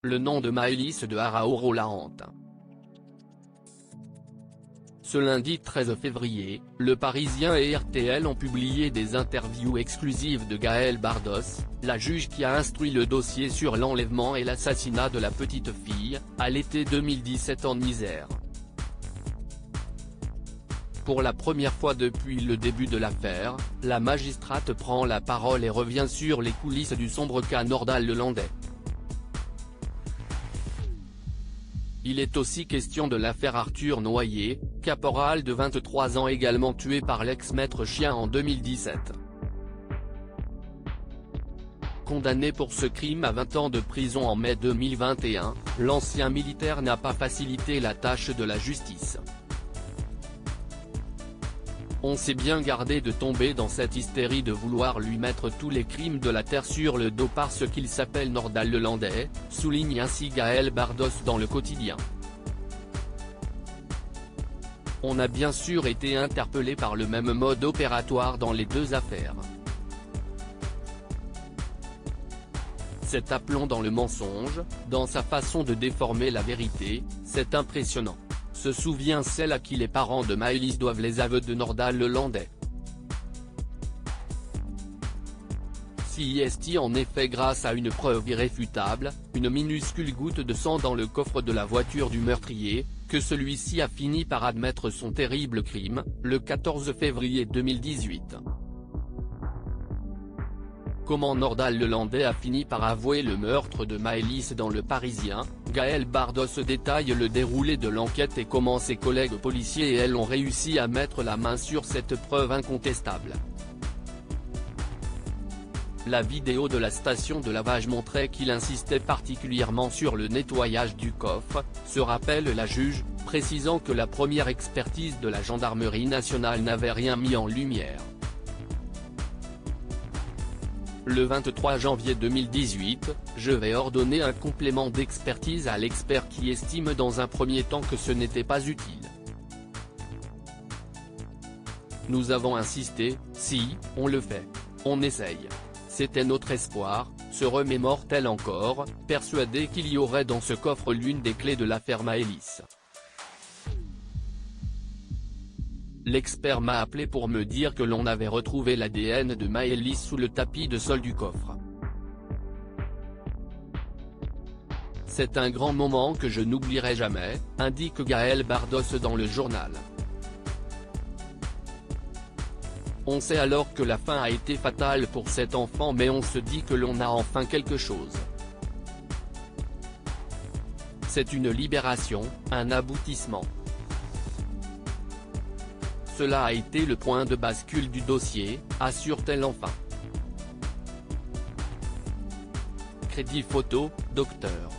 le nom de Maëlys de Haraouro la hante. Ce lundi 13 février, Le Parisien et RTL ont publié des interviews exclusives de Gaëlle Bardos, la juge qui a instruit le dossier sur l'enlèvement et l'assassinat de la petite fille, à l'été 2017 en Isère. Pour la première fois depuis le début de l'affaire, la magistrate prend la parole et revient sur les coulisses du sombre cas Nordal-Lelandais. Il est aussi question de l'affaire Arthur Noyer, caporal de 23 ans également tué par l'ex-maître chien en 2017. Condamné pour ce crime à 20 ans de prison en mai 2021, l'ancien militaire n'a pas facilité la tâche de la justice. On s'est bien gardé de tomber dans cette hystérie de vouloir lui mettre tous les crimes de la terre sur le dos parce qu'il s'appelle Nordal-Lelandais, souligne ainsi Gaëlle Bardos dans le quotidien. On a bien sûr été interpellé par le même mode opératoire dans les deux affaires. Cet aplomb dans le mensonge, dans sa façon de déformer la vérité, c'est impressionnant, se souvient celle à qui les parents de Maëlys doivent les aveux de Nordal-Lelandais. Si est en effet grâce à une preuve irréfutable, une minuscule goutte de sang dans le coffre de la voiture du meurtrier, que celui-ci a fini par admettre son terrible crime, le 14 février 2018. Comment Nordal-Lelandais a fini par avouer le meurtre de Maëlys dans Le Parisien, Gaëlle Bardos détaille le déroulé de l'enquête et comment ses collègues policiers et elle ont réussi à mettre la main sur cette preuve incontestable. La vidéo de la station de lavage montrait qu'il insistait particulièrement sur le nettoyage du coffre, se rappelle la juge, précisant que la première expertise de la gendarmerie nationale n'avait rien mis en lumière. Le 23 janvier 2018, je vais ordonner un complément d'expertise à l'expert qui estime dans un premier temps que ce n'était pas utile. Nous avons insisté, si, on le fait. On essaye. C'était notre espoir, se remémore-t-elle encore, persuadée qu'il y aurait dans ce coffre l'une des clés de l'affaire Maëlys. L'expert m'a appelé pour me dire que l'on avait retrouvé l'ADN de Maëlys sous le tapis de sol du coffre. C'est un grand moment que je n'oublierai jamais, indique Gaëlle Bardos dans le journal. On sait alors que la fin a été fatale pour cet enfant mais on se dit que l'on a enfin quelque chose. C'est une libération, un aboutissement. Cela a été le point de bascule du dossier, assure-t-elle enfin. Crédit photo, Dr.